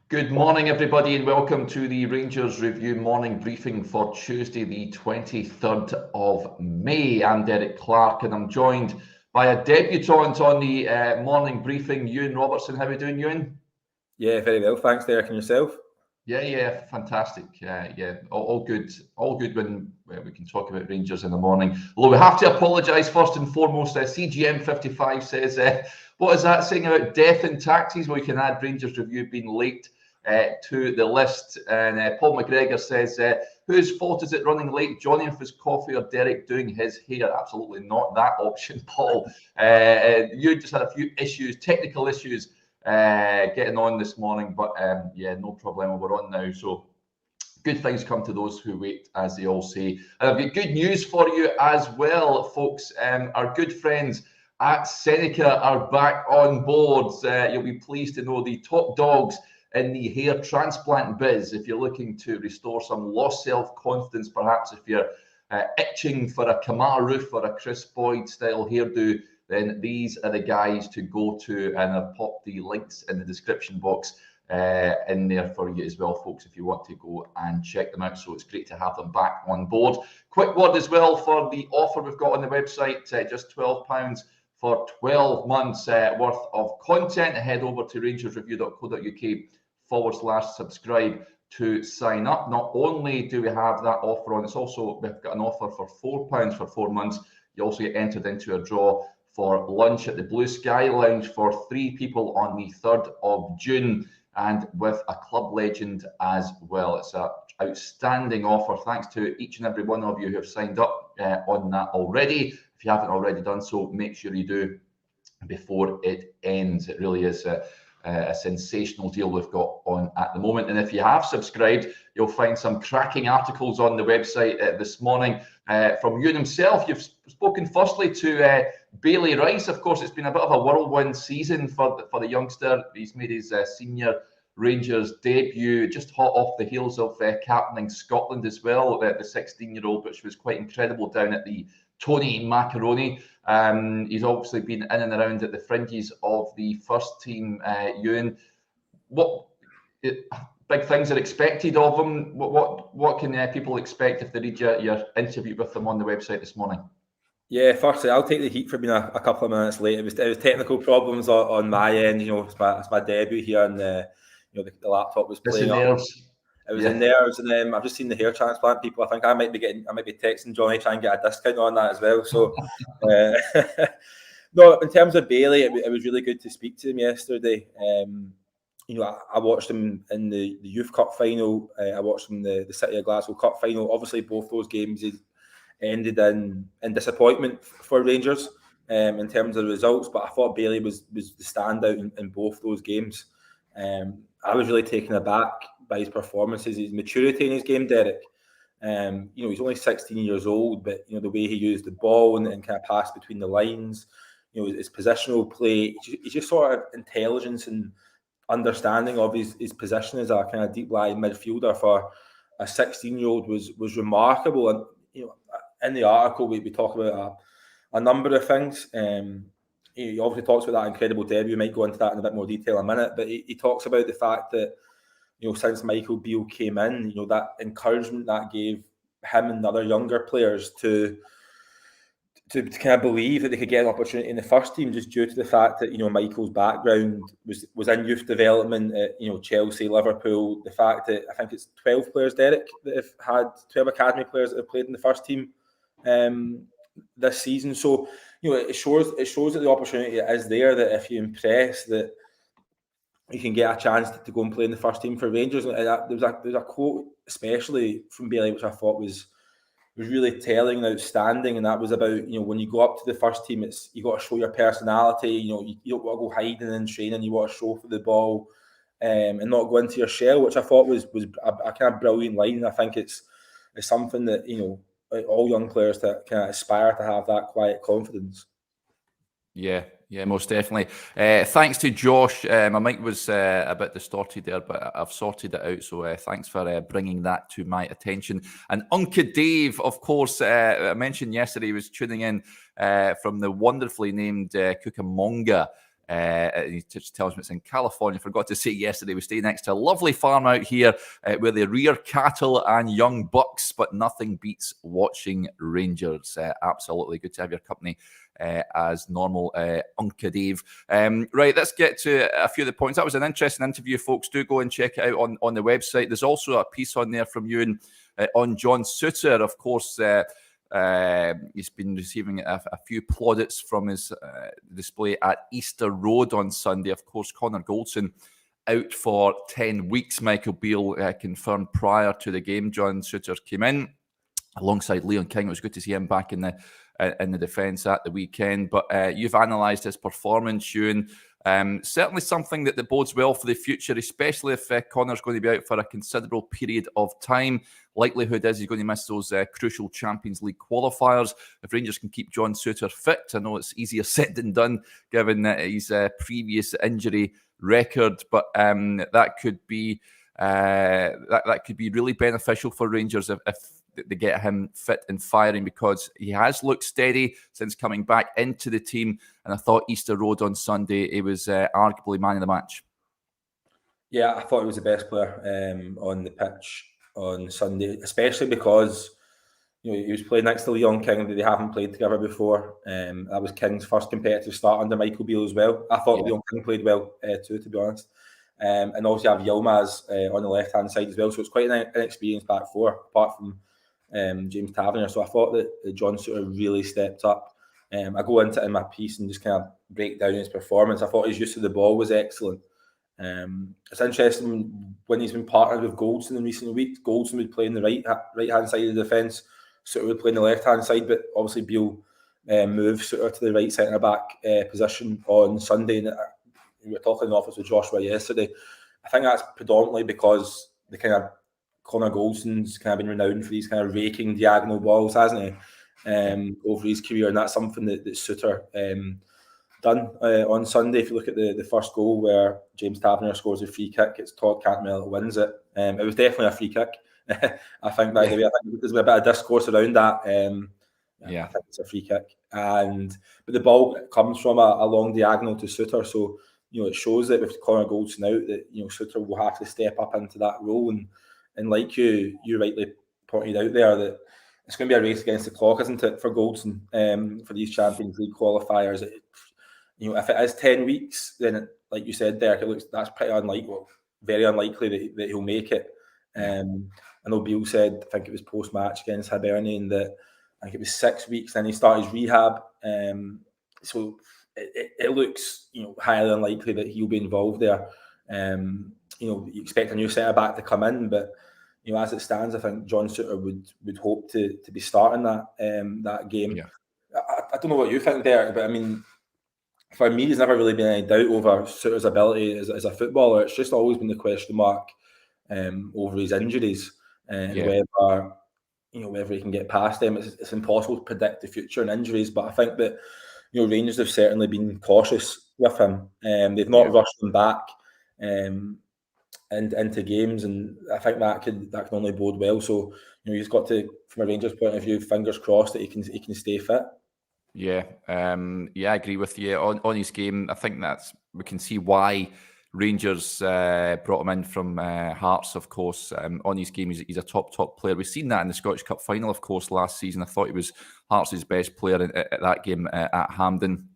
Good morning, everybody, and welcome to the Rangers Review morning briefing for Tuesday, the 23rd of May. I'm Derek Clark, and I'm joined by a debutant on the morning briefing, Euan Robertson. How are we doing, Euan? Yeah, very well. Thanks, Derek, and yourself? Yeah, fantastic. All good. All good when we can talk about Rangers in the morning. Although we have to apologise first and foremost. CGM 55 says, what is that saying about death and taxes? Well, you can add Rangers Review being late to the list. And Paul McGregor says, whose fault is it running late? Johnny with his coffee or Derek doing his hair? Absolutely not that option, Paul. You just had a few issues, technical issues, getting on this morning, but no problem. We're on now, so good things come to those who wait, as they all say. And I've got good news for you as well, folks. Our good friends at Seneca are back on board. You'll be pleased to know the top dogs in the hair transplant biz. If you're looking to restore some lost self-confidence, perhaps if you're itching for a Kamar Roof or a Chris Boyd style hairdo, then these are the guys to go to, and I've popped the links in the description box in there for you as well, folks, if you want to go and check them out. So it's great to have them back on board. Quick word as well for the offer we've got on the website, just £12 for 12 months worth of content. Head over to rangersreview.co.uk/subscribe to sign up. Not only do we have that offer on, it's also, we've got an offer for £4 for 4 months. You also get entered into a draw for lunch at the Blue Sky Lounge for 3 people on the 3rd of June, and with a club legend as well. It's an outstanding offer. Thanks to each and every one of you who have signed up on that already. If you haven't already done so, make sure you do before it ends. It really is a sensational deal we've got on at the moment. And if you have subscribed, you'll find some cracking articles on the website this morning from Euan himself. You've spoken firstly to Bailey Rice. Of course, it's been a bit of a whirlwind season for the youngster. He's made his senior Rangers debut just hot off the heels of captaining Scotland as well, the 16-year-old, which was quite incredible down at the Tony Macaroni. He's obviously been in and around at the fringes of the first team. Euan, what big things are expected of him? What can people expect if they read your interview with them on the website this morning? Yeah, firstly, I'll take the heat for being a couple of minutes late. It was technical problems on my end. It's my debut here, and the laptop was playing up. It was in nerves, and I've just seen the hair transplant people. I think I might be texting Johnny, trying to get a discount on that as well. So, no, in terms of Bailey, it was really good to speak to him yesterday. I watched him in the Youth Cup final. I watched him in the City of Glasgow Cup final. Obviously, both those games ended in disappointment for Rangers in terms of the results. But I thought Bailey was the standout in both those games. I was really taken aback by his performances, his maturity in his game, Derek. He's only 16 years old, but the way he used the ball and kind of passed between the lines, his positional play, he's just sort of intelligence and understanding of his position as a kind of deep lying midfielder for a 16-year-old was remarkable. And in the article we talk about a number of things. He obviously talks about that incredible debut. We might go into that in a bit more detail in a minute, but he talks about the fact that since Michael Beale came in, that encouragement that gave him and other younger players to kind of believe that they could get an opportunity in the first team, just due to the fact that Michael's background was in youth development at Chelsea, Liverpool. The fact that I think it's 12 players, Derek, that have had 12 academy players that have played in the first team this season. So it shows that the opportunity is there, that if you impress, that you can get a chance to go and play in the first team for Rangers. And there was a quote, especially from Bailey, which I thought was really telling and outstanding, and that was about when you go up to the first team, you got to show your personality. You don't want to go hiding in training. You want to show for the ball, and not go into your shell, which I thought was a kind of brilliant line. I think it's something that all young players that kind of aspire to have that quiet confidence. Yeah, most definitely. Thanks to Josh. My mic was a bit distorted there, but I've sorted it out. So thanks for bringing that to my attention. And Uncle Dave, of course, I mentioned yesterday, he was tuning in from the wonderfully named Cucamonga He just tells me it's in California. Forgot to say yesterday, we stay next to a lovely farm out here where they rear cattle and young bucks, but nothing beats watching Rangers. Absolutely good to have your company as normal, Unca Dave. Right, let's get to a few of the points. That was an interesting interview, folks. Do go and check it out on the website. There's also a piece on there from Euan on John Souttar. Of course, he's been receiving a few plaudits from his display at Easter Road on Sunday. Of course, Connor Goldson out for 10 weeks. Michael Beale confirmed prior to the game. John Souttar came in alongside Leon King. It was good to see him back in the defence at the weekend. But you've analysed his performance, Euan. Certainly something that bodes well for the future, especially if Connor's going to be out for a considerable period of time. Likelihood is he's going to miss those crucial Champions League qualifiers. If Rangers can keep John Souttar fit, I know it's easier said than done given his previous injury record, but that could be really beneficial for Rangers if they get him fit and firing, because he has looked steady since coming back into the team. And I thought Easter Road on Sunday, he was arguably man of the match. Yeah, I thought he was the best player on the pitch on Sunday, especially because he was playing next to Leon King that they haven't played together before. That was King's first competitive start under Michael Beale as well. I thought Leon King played well too, to be honest. And also you have Yilmaz on the left-hand side as well. So it's quite an inexperienced back four, apart from James Tavernier. So I thought that John Souttar really stepped up. I go into it in my piece and just kind of break down his performance. I thought his use of the ball was excellent. It's interesting when he's been partnered with Goldson in recent weeks. Goldson would play on the right-hand side of the defence. Souttar would play on the left-hand side, but obviously Beale moved Souttar to the right centre-back position on Sunday. And we were talking in the office with Joshua yesterday. I think that's predominantly because the kind of Connor Goldson's kind of been renowned for these kind of raking diagonal balls, hasn't he, over his career, and that's something that Souttar done on Sunday. If you look at the first goal where James Tavernier scores a free kick, it's Todd Cantwell that wins it. It was definitely a free kick. I think, by the way, I think there's a bit of discourse around that. I think it's a free kick, but the ball comes from a long diagonal to Souttar, so it shows that with Connor Goldson out, that Souttar will have to step up into that role, and like you rightly pointed out there, that it's going to be a race against the clock, isn't it, for Goldson for these Champions League qualifiers. If it is 10 weeks, then like you said, Derek, that's pretty unlikely, very unlikely that he'll make it. I know Beale said, I think it was post-match against Hibernian, that I think it was 6 weeks, then he started his rehab. So it looks highly unlikely that he'll be involved there. You expect a new centre-back to come in, but as it stands, I think John Souttar would hope to be starting that game. Yeah. I don't know what you think, Derek, but I mean, for me, there's never really been any doubt over Souttar's ability as a footballer. It's just always been the question mark over his injuries and whether he can get past them. It's impossible to predict the future and injuries, but I think that Rangers have certainly been cautious with him. They've not rushed him back into games, and I think that can only bode well. So he's got to, from a Rangers point of view, fingers crossed that he can stay fit. Yeah, I agree with you on his game. I think we can see why Rangers brought him in from Hearts, of course. On his game, he's a top player. We've seen that in the Scottish Cup final, of course, last season. I thought he was Hearts' best player at that game at Hampden.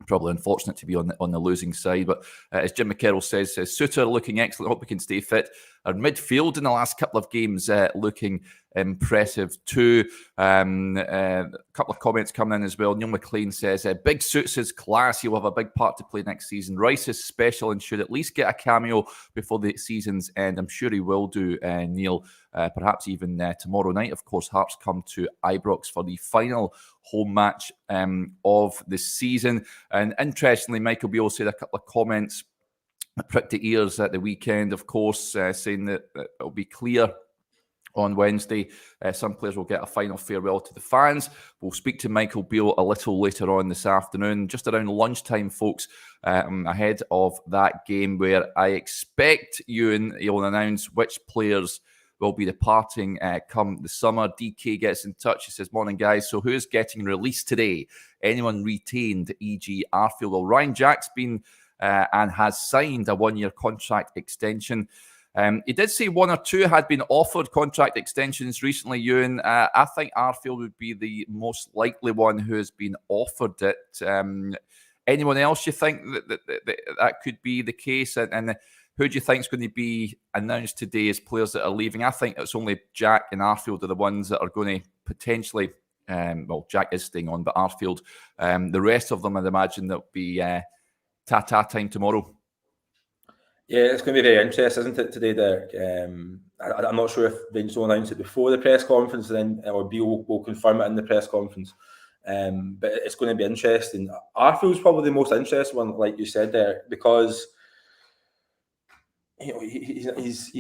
Probably unfortunate to be on the losing side, but as Jim McKerrow says, Souttar looking excellent. Hope he can stay fit. Our midfield in the last couple of games looking impressive too. A couple of comments coming in as well. Neil McLean says, Big Suits is class. He'll have a big part to play next season. Rice is special and should at least get a cameo before the season's end. I'm sure he will do, Neil. Perhaps even tomorrow night. Of course, Hearts come to Ibrox for the final home match of the season. And interestingly, Michael Beale said a couple of comments that pricked the ears at the weekend, of course, saying that it'll be clear on Wednesday. Some players will get a final farewell to the fans. We'll speak to Michael Beale a little later on this afternoon, just around lunchtime, folks, ahead of that game where I expect he'll announce which players will be departing come the summer. DK gets in touch. He says, morning, guys. So who's getting released today? Anyone retained, e.g. Arfield? Well, Ryan Jack's been and has signed a one-year contract extension. He did say one or two had been offered contract extensions recently, Euan. I think Arfield would be the most likely one who has been offered it. Anyone else you think that could be the case? And who do you think is going to be announced today as players that are leaving? I think it's only Jack and Arfield are the ones that are going to potentially, Jack is staying on, but Arfield, the rest of them, I'd imagine that'll be ta-ta time tomorrow. Yeah, it's going to be very interesting, isn't it, today, Derek? I'm not sure if Rangers will announce it before the press conference, or Beale will confirm it in the press conference. But it's going to be interesting. Arfield's probably the most interesting one, like you said there, because he's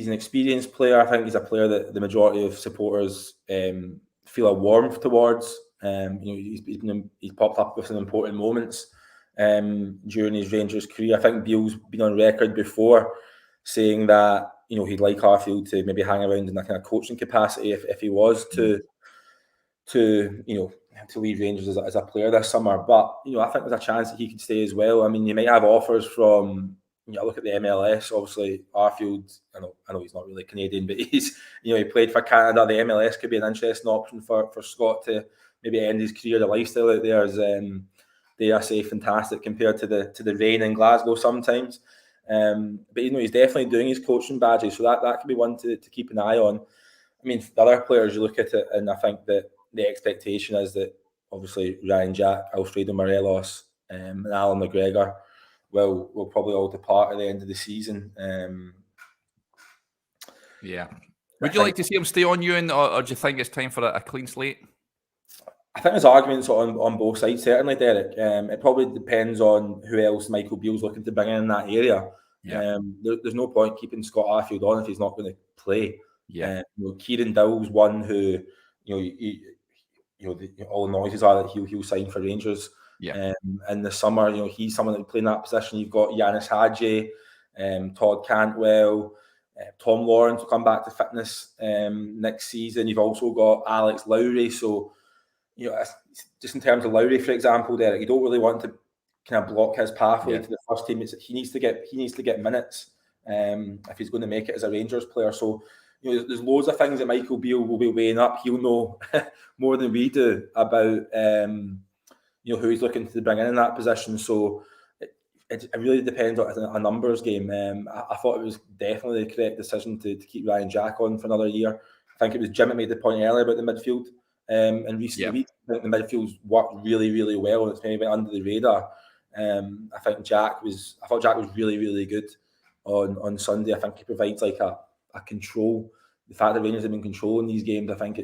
an experienced player. I think he's a player that the majority of supporters feel a warmth towards. He's popped up with some important moments during his Rangers career. I think Beale's been on record before saying that he'd like Arfield to maybe hang around in that kind of coaching capacity if he was to leave Rangers as a player this summer. But I think there's a chance that he could stay as well. I mean, you might have offers from. Look at the MLS. Obviously, Arfield. I know he's not really Canadian, but he's he played for Canada. The MLS could be an interesting option for Scott to maybe end his career. The lifestyle out there is, dare I say, fantastic compared to the rain in Glasgow sometimes. But he's definitely doing his coaching badges, so that could be one to keep an eye on. I mean, the other players, you look at it, and I think that the expectation is that obviously Ryan Jack, Alfredo Morelos, and Alan McGregor will probably all depart at the end of the season. Yeah. Would you like to see him stay on, Euan, or do you think it's time for a clean slate? I think there's arguments on both sides, certainly, Derek. It probably depends on who else Michael Beale's looking to bring in that area. Yeah. There's no point keeping Scott Arfield on if he's not going to play. Yeah. Kieran Dowell's one who, all the noises are that he'll sign for Rangers. Yeah. In the summer, he's someone that will play in that position. You've got Yanis Hadji, Todd Cantwell, Tom Lawrence will come back to fitness next season. You've also got Alex Lowry. So, just in terms of Lowry, for example, Derek, you don't really want to kind of block his pathway to the first team. He needs to get minutes if he's going to make it as a Rangers player. So, there's loads of things that Michael Beale will be weighing up. He'll know more than we do about who he's looking to bring in that position. So it really depends on a numbers game. I thought it was definitely the correct decision to keep Ryan Jack on for another year. I think it was Jim that made the point earlier about the midfield in recent weeks. I think the midfield's worked really, really well, and it's maybe under the radar. I thought Jack was really, really good on Sunday. I think he provides like a control. The fact that Rangers have been controlling these games, I think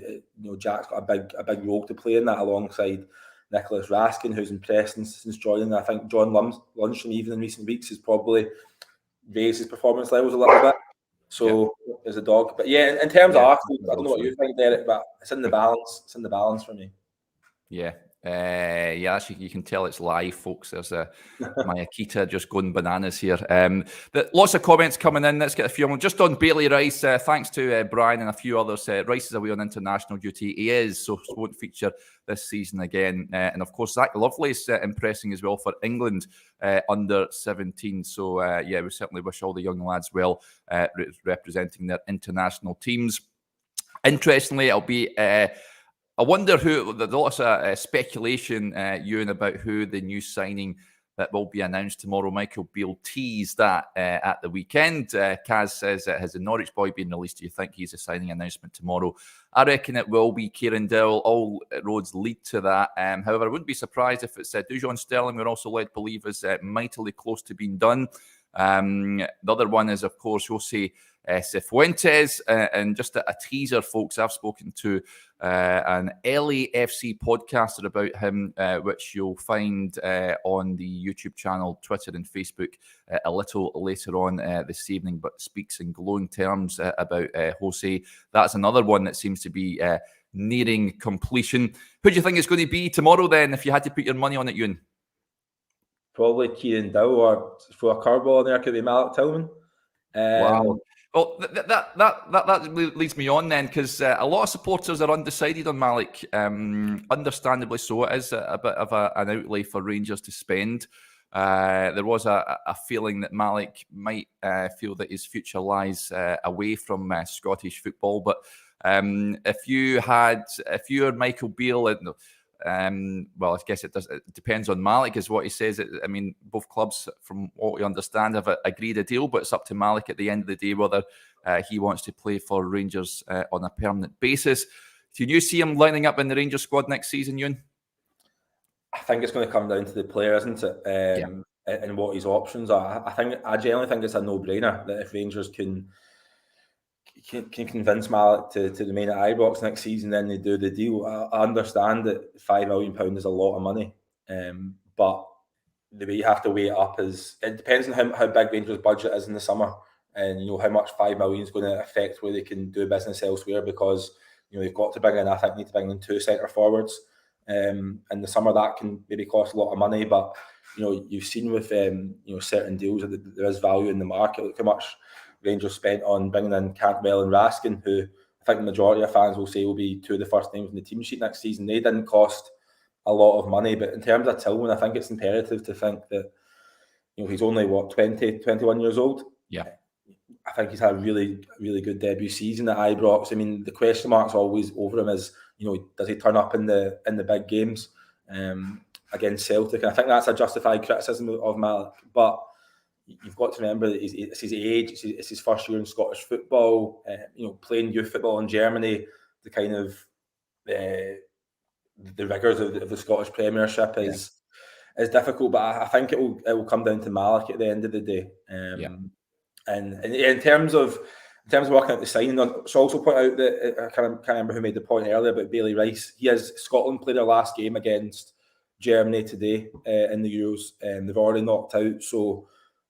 Jack's got a big role to play in that, alongside Nicholas Raskin, who's impressed since joining. I think John Lundstrom, even in recent weeks, has probably raised his performance levels a little bit. So there's a dog. But in terms of Arfield, I don't know what you think, Derek, but it's in the balance. It's in the balance for me. Yeah. Actually, you can tell it's live, folks. There's my Akita just going bananas here. But lots of comments coming in. Let's get a few of them. Just on Bailey Rice, thanks to Brian and a few others. Rice is away on international duty. He is, so won't feature this season again. And of course, Zach Lovelace impressing as well for England under 17. So we certainly wish all the young lads well representing their international teams. Interestingly, it'll be. I wonder who. There's lots of speculation, Euan, about who the new signing that will be announced tomorrow. Michael Beale teased that at the weekend. Kaz says, has the Norwich boy been released? Do you think he's a signing announcement tomorrow? I reckon it will be Kieran Dowell. All roads lead to that. However, I wouldn't be surprised if it's Dujon Sterling. We're also led to believe is mightily close to being done. The other one is, of course, Jose Cifuentes, and just a teaser, folks. I've spoken to an LAFC podcaster about him, which you'll find on the YouTube channel, Twitter, and Facebook a little later on this evening. But speaks in glowing terms about Jose. That's another one that seems to be nearing completion. Who do you think it's going to be tomorrow, then, if you had to put your money on it, Euan? Probably Kieran Dowell, or throw a curveball in there. Could be Malik Tillman. Wow. Well, that leads me on then, because a lot of supporters are undecided on Malik. Understandably so. It is a bit of an outlay for Rangers to spend. there was a feeling that Malik might feel that his future lies away from Scottish football. But if you're Michael Beale, well, I guess it depends on Malik, is what he says. I mean, both clubs, from what we understand, have agreed a deal, but it's up to Malik at the end of the day whether he wants to play for Rangers on a permanent basis. Can you see him lining up in the Rangers squad next season, Euan? I think it's going to come down to the player, isn't it? And what his options are. I generally think it's a no-brainer that if Rangers can convince Malik to remain at Ibrox next season, then they do the deal. I understand that £5 million is a lot of money, but the way you have to weigh it up is it depends on how big Rangers' budget is in the summer, and how much £5 million is going to affect where they can do business elsewhere, because they've got to bring in, I think, need to bring in 2 centre forwards. In the summer that can maybe cost a lot of money, but you've seen with certain deals that there is value in the market. Look how much Rangers spent on bringing in Cantwell and Raskin, who I think the majority of fans will say will be 2 of the first names in the team sheet next season. They didn't cost a lot of money, but in terms of Tillman, I think it's imperative to think that he's only 21 years old. Yeah, I think he's had a really, really good debut season at Ibrox. I mean, the question mark's always over him is, does he turn up in the big games against Celtic? And I think that's a justified criticism of Malik. But you've got to remember that it's his age, it's his first year in Scottish football. Playing youth football in Germany, the kind of the rigours of the Scottish Premiership is difficult. But I think it will come down to Malik at the end of the day. And in terms of working out the signing, I should also point out that I can't remember who made the point earlier about Bailey Rice. Scotland played their last game against Germany today in the Euros, and they've already knocked out. So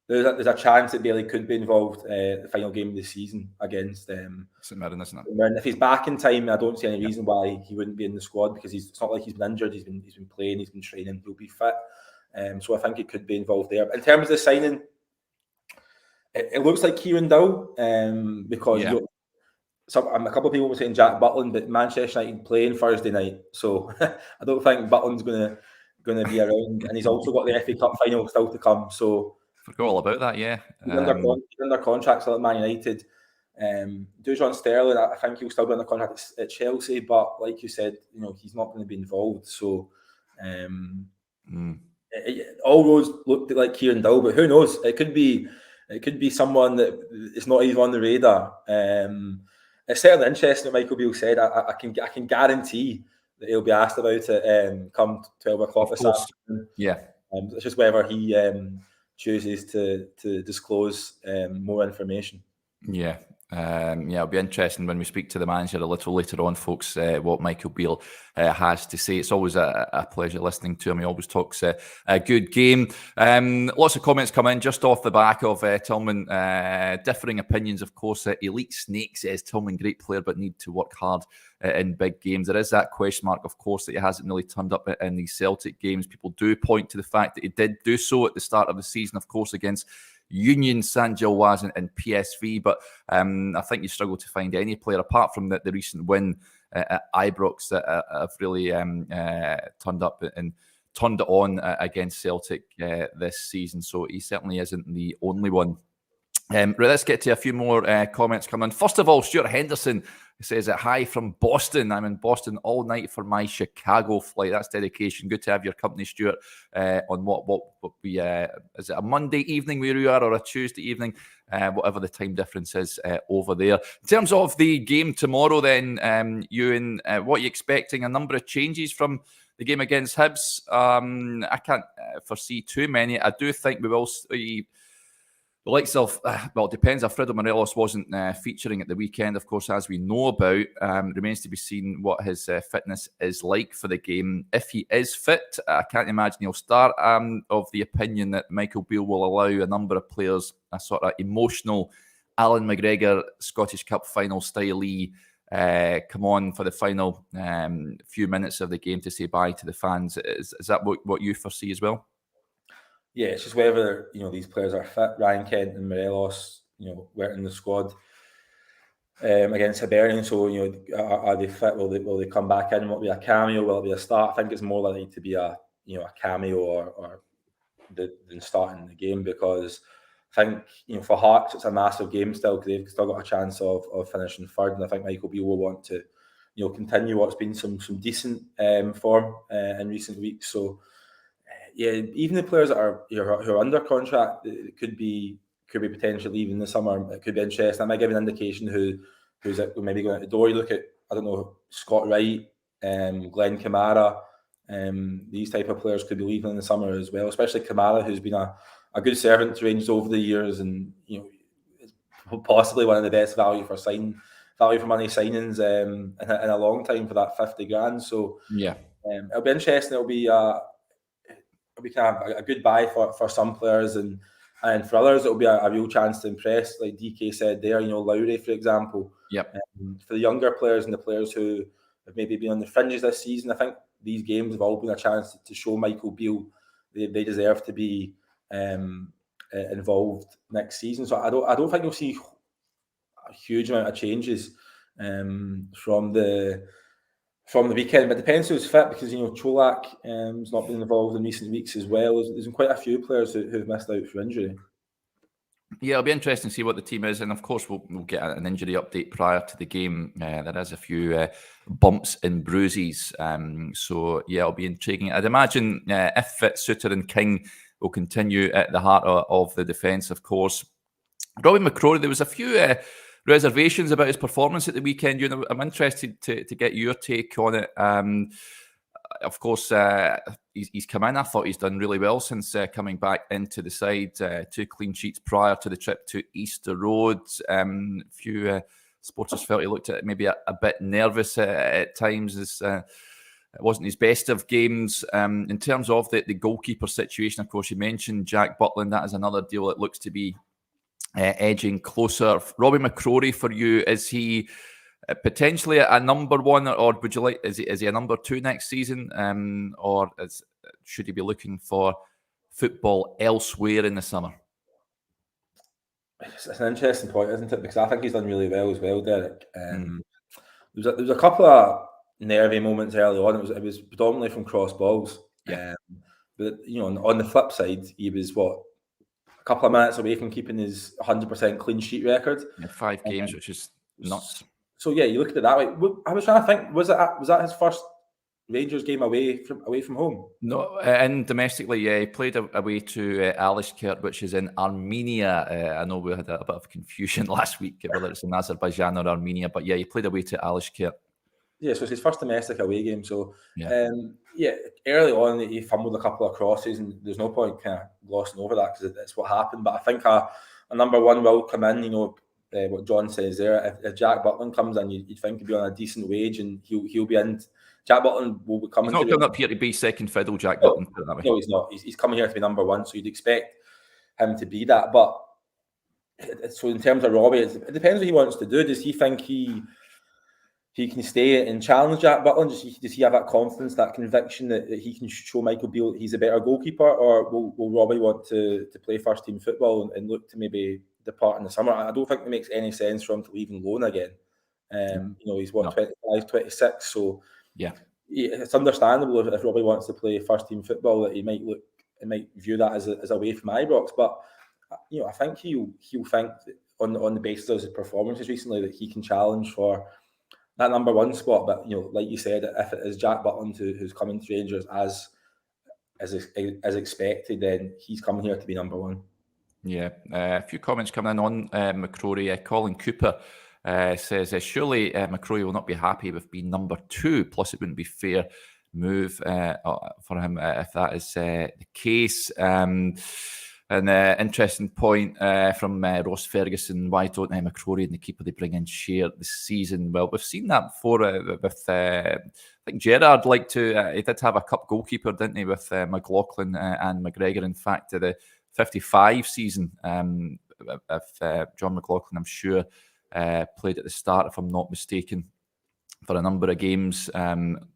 there's a chance that Bailey could be involved the final game of the season against St Mirren, isn't it? And if he's back in time, I don't see any reason why he wouldn't be in the squad, because it's not like he's been injured. He's been playing, he's been training, he'll be fit. So I think it could be involved there. In terms of the signing, it looks like Kieran Dow, because a couple of people were saying Jack Butland, but Manchester United playing Thursday night, so I don't think Butland's going to be around. And he's also got the FA Cup final still to come. So forgot all about that. Yeah, he's under contract still at Man United. Dujon Sterling, I think he'll still be under contract at Chelsea, but like you said, he's not going to be involved. So all roads looked like Kieran Dow, but who knows? It could be someone that is not even on the radar. It's certainly interesting what Michael Beale said. I can guarantee that he'll be asked about it come 12 o'clock this afternoon. Yeah. It's just whether he chooses to disclose more information. Yeah. It'll be interesting when we speak to the manager a little later on, folks, what Michael Beale has to say. It's always a pleasure listening to him. He always talks a good game. Lots of comments come in just off the back of Tillman. Differing opinions, of course. Elite Snake says Tillman, great player, but need to work hard in big games. There is that question mark, of course, that he hasn't really turned up in these Celtic games. People do point to the fact that he did do so at the start of the season, of course, against Union Saint-Gilloise and PSV, but I think you struggle to find any player apart from the recent win at Ibrox that have really turned up and turned it on against Celtic this season. So he certainly isn't the only one. Right, let's get to a few more comments coming in. First of all, Stuart Henderson says, hi from Boston. I'm in Boston all night for my Chicago flight. That's dedication. Good to have your company, Stuart, on what we, is it a Monday evening where you are, or a Tuesday evening, whatever the time difference is over there. In terms of the game tomorrow then, Euan, what are you expecting? A number of changes from the game against Hibs. I can't foresee too many. I do think we will see the likes of, well, it depends. Alfredo Morelos wasn't featuring at the weekend, of course, as we know about. Remains to be seen what his fitness is like for the game. If he is fit, I can't imagine he'll start. Of the opinion that Michael Beale will allow a number of players a sort of emotional Alan McGregor Scottish Cup final style-y come on for the final few minutes of the game to say bye to the fans. Is that what you foresee as well? Yeah, it's just whether these players are fit. Ryan Kent and Morelos, weren't in the squad against Hibernian. So are they fit? Will they come back in? Will it be a cameo? Will it be a start? I think it's more likely to be a cameo or than starting the game, because I think, for Hearts it's a massive game still, because they've still got a chance of finishing third, and I think Michael Beale will want to continue what's been some decent form in recent weeks. So yeah, even the players that are who are under contract, it could be potentially leaving this summer. It could be interesting. I might give an indication who's maybe going out the door. You look at, I don't know, Scott Wright, Glenn Kamara, these type of players could be leaving in the summer as well, especially Kamara, who's been a good servant to Rangers over the years, and is possibly one of the best value for money signings in a long time for that 50 grand. So yeah, it'll be interesting. It'll be kind of a good buy for some players, and for others it'll be a real chance to impress, like DK said there. Lowry, for example. Yep. For the younger players and the players who have maybe been on the fringes this season, I think these games have all been a chance to show Michael Beale they deserve to be involved next season. So I don't think you'll see a huge amount of changes from the weekend, but it depends who's fit, because Cholak has not been involved in recent weeks as well. There's been quite a few players who've missed out for injury. Yeah, it'll be interesting to see what the team is, and of course we'll get an injury update prior to the game. There is a few bumps and bruises, so yeah, it'll be intriguing. I'd imagine if Suter and King will continue at the heart of the defence, of course. Robbie McCrory, there was a few reservations about his performance at the weekend. I'm interested to get your take on it. Of course, he's come in. I thought he's done really well since coming back into the side. 2 clean sheets prior to the trip to Easter Road. A few supporters felt he looked at maybe a bit nervous at times. It wasn't his best of games. In terms of the goalkeeper situation, of course, you mentioned Jack Butland. That is another deal that looks to be edging closer. Robbie McCrory, for you, is he potentially a number one, or would you like? Is he a number 2 next season, or should he be looking for football elsewhere in the summer? It's an interesting point, isn't it? Because I think he's done really well as well, Derek. There was a couple of nervy moments early on. It was predominantly from cross balls. Yeah. But on the flip side, he was a couple of minutes away from keeping his 100% clean sheet record. 5 games, which is nuts. So yeah, you look at it that way. I was trying to think, was that his first Rangers game away from home? No, and domestically, yeah, he played away to Alishkert, which is in Armenia. I know we had a bit of confusion last week whether it's in Azerbaijan or Armenia, but yeah, he played away to Alishkert. Yeah, so it's his first domestic away game. So yeah, early on he fumbled a couple of crosses, and there's no point kind of glossing over that, because it's what happened. But I think a number one will come in. What John says there. If Jack Butland comes in, you'd think he'd be on a decent wage, and he'll be in. Jack Butland will be coming. He's not coming up here to be second fiddle, Jack Butland. No, he's not. He's coming here to be number one, so you'd expect him to be that. But so in terms of Robbie, it depends what he wants to do. Does he think he can stay and challenge Jack Butland? Does he have that confidence, that conviction that he can show Michael Beale he's a better goalkeeper, or will Robbie want to play first team football and look to maybe depart in the summer? I don't think it makes any sense for him to leave on loan again. He's 25, 26, so yeah, it's understandable if Robbie wants to play first team football that he might view that as away from Ibrox. But I think he'll think on the basis of his performances recently that he can challenge for that number one spot. But like you said, if it is Jack Butland who's coming to Rangers as expected, then he's coming here to be number one. Yeah, a few comments coming in on McCrory. Colin Cooper says, surely McCrory will not be happy with being number 2, plus it wouldn't be fair move for him if that is the case. An interesting point from Ross Ferguson: why don't McCrory and the keeper they bring in share the season? Well, we've seen that before with I think Gerrard liked to, he did have a cup goalkeeper, didn't he, with McLaughlin and McGregor. In fact, the 55 season, if John McLaughlin, I'm sure, played at the start, if I'm not mistaken, for a number of games.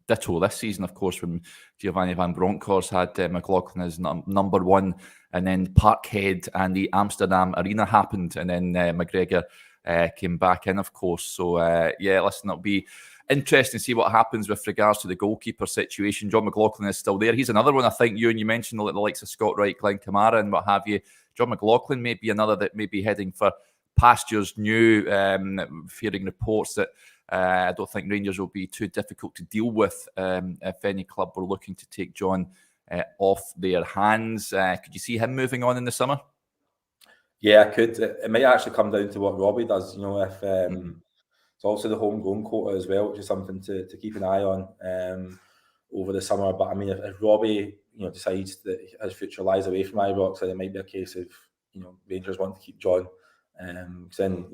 Ditto this season, of course, when Giovanni Van Bronckhorst had McLaughlin as number 1, and then Parkhead and the Amsterdam Arena happened, and then McGregor came back in, of course. So, yeah, listen, it'll be interesting to see what happens with regards to the goalkeeper situation. John McLaughlin is still there. He's another one, I think, Euan, you mentioned the likes of Scott Wright, Glenn Kamara and what have you. John McLaughlin may be another that may be heading for pastures new, fearing reports that I don't think Rangers will be too difficult to deal with if any club were looking to take John off their hands. Could you see him moving on in the summer? Yeah, I could. It might actually come down to what Robbie does, if it's also the homegrown quota as well, which is something to keep an eye on over the summer. But I mean, if Robbie, decides that his future lies away from Ibrox, then it might be a case of, Rangers want to keep John. Because then,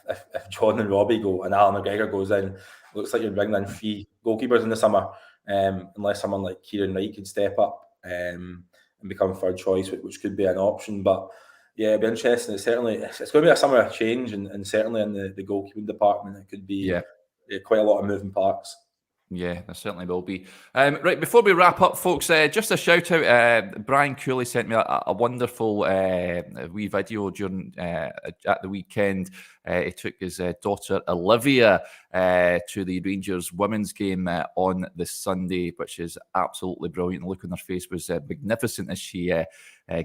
if John and Robbie go and Alan McGregor goes in, it looks like you're bringing in 3 goalkeepers in the summer, unless someone like Kieran Wright can step up and become third choice, which could be an option. But yeah, it'd be interesting. It's going to be a summer of change, and certainly in the goalkeeping department, it could be quite a lot of moving parts. Yeah, there certainly will be. Right, before we wrap up, folks, just a shout out. Brian Cooley sent me a wonderful wee video during at the weekend. He took his daughter Olivia to the Rangers women's game on the Sunday, which is absolutely brilliant. The look on her face was magnificent as she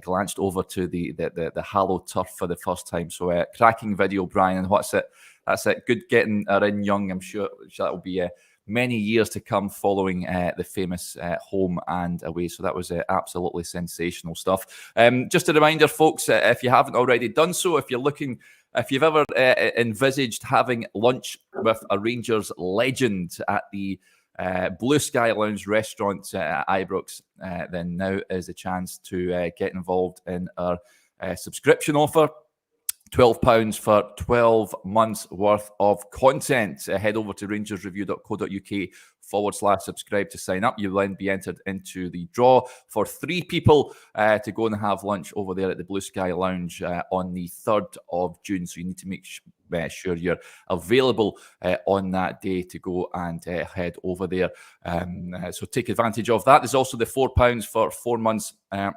glanced over to the hallowed turf for the first time. So cracking video, Brian. And what's it? That's it. Good getting her in young. I'm sure that will be many years to come following the famous home and away. So that was absolutely sensational stuff. Just a reminder, folks, if you haven't already done so, if you've ever envisaged having lunch with a Rangers legend at the Blue Sky Lounge restaurant at Ibrox, then now is the chance to get involved in our subscription offer. £12 for 12 months worth of content. Head over to rangersreview.co.uk/subscribe to sign up. You'll then be entered into the draw for 3 people to go and have lunch over there at the Blue Sky Lounge on the 3rd of June. So you need to make sure you're available on that day to go and head over there. So take advantage of that. There's also the £4 for 4 months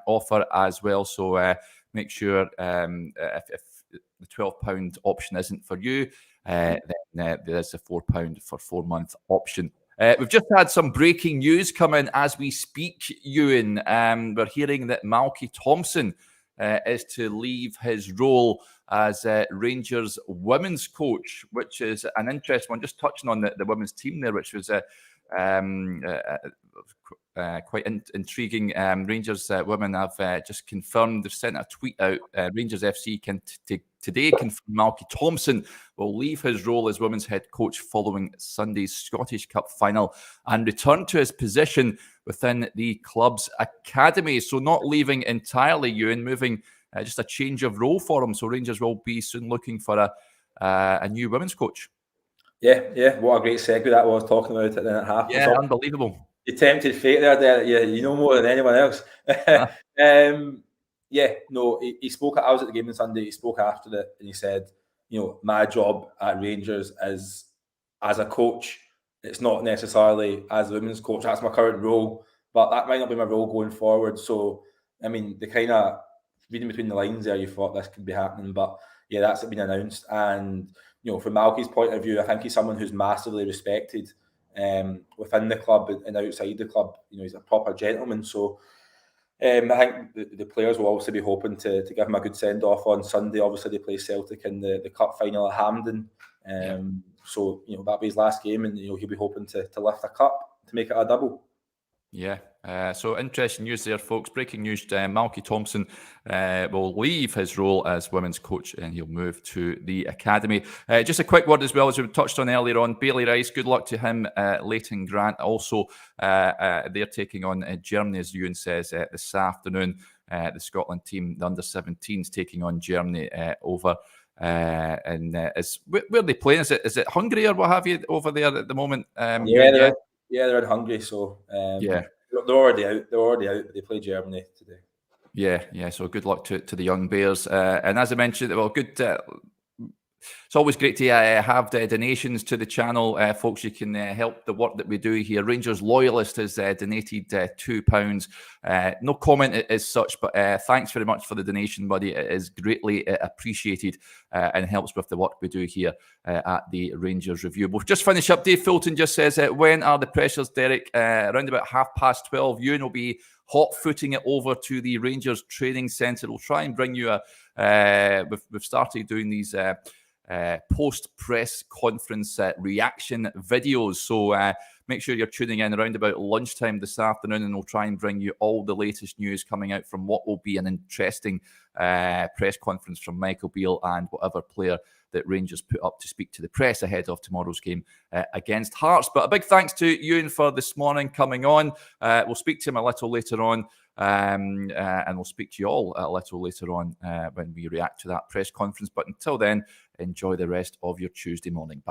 offer as well. So make sure if the £12 option isn't for you, then there is a £4 for 4 month option. We've just had some breaking news come in as we speak, Euan. We're hearing that Malky Thompson is to leave his role as Rangers women's coach, which is an interesting one. Just touching on the women's team there, which was quite intriguing. Rangers women have just confirmed, they've sent a tweet out. Rangers FC can today confirm Malky Thompson will leave his role as women's head coach following Sunday's Scottish Cup final and return to his position within the club's academy. So not leaving entirely, Euan, moving just a change of role for him. So Rangers will be soon looking for a new women's coach. Yeah. What a great segue that was, talking about it then at half. Yeah, unbelievable. You tempted fate there. You know more than anyone else. He spoke. I was at the game on Sunday. He spoke after it, and he said, my job at Rangers is as a coach. It's not necessarily as a women's coach. That's my current role, but that might not be my role going forward. So, I mean, the kind of reading between the lines there, you thought this could be happening, but yeah, that's been announced. And from Malky's point of view, I think he's someone who's massively respected within the club and outside the club. He's a proper gentleman. So I think the players will obviously be hoping to give him a good send off on Sunday. Obviously, they play Celtic in the cup final at Hampden. So that'll be his last game, and he'll be hoping to lift a cup to make it a double. Yeah. So interesting news there, folks. Breaking news: Malky Thompson will leave his role as women's coach and he'll move to the academy. Just a quick word as well, as we touched on earlier on, Bailey Rice, good luck to him. Leighton Grant also, they're taking on Germany, as Euan says, this afternoon. The Scotland team, the under-17s, taking on Germany over. And where are they playing? Is it Hungary or what have you over there at the moment? They're in Hungary, so they're already out. But they play Germany today. Yeah. So good luck to the young Bears. And as I mentioned, well, good. It's always great to have the donations to the channel, folks. You can help the work that we do here. Rangers Loyalist has donated £2. No comment as such, but thanks very much for the donation, buddy. It is greatly appreciated and helps with the work we do here at the Rangers Review. We'll just finish up. Dave Fulton just says, when are the pressures, Derek? Around about 12:30. Euan will be hot-footing it over to the Rangers training centre. We'll try and bring you we've started doing these post-press conference reaction videos. So make sure you're tuning in around about lunchtime this afternoon, and we'll try and bring you all the latest news coming out from what will be an interesting press conference from Michael Beale and whatever player that Rangers put up to speak to the press ahead of tomorrow's game against Hearts. But a big thanks to Euan for this morning coming on. We'll speak to him a little later on, and we'll speak to you all a little later on when we react to that press conference. But until then, enjoy the rest of your Tuesday morning. Bye.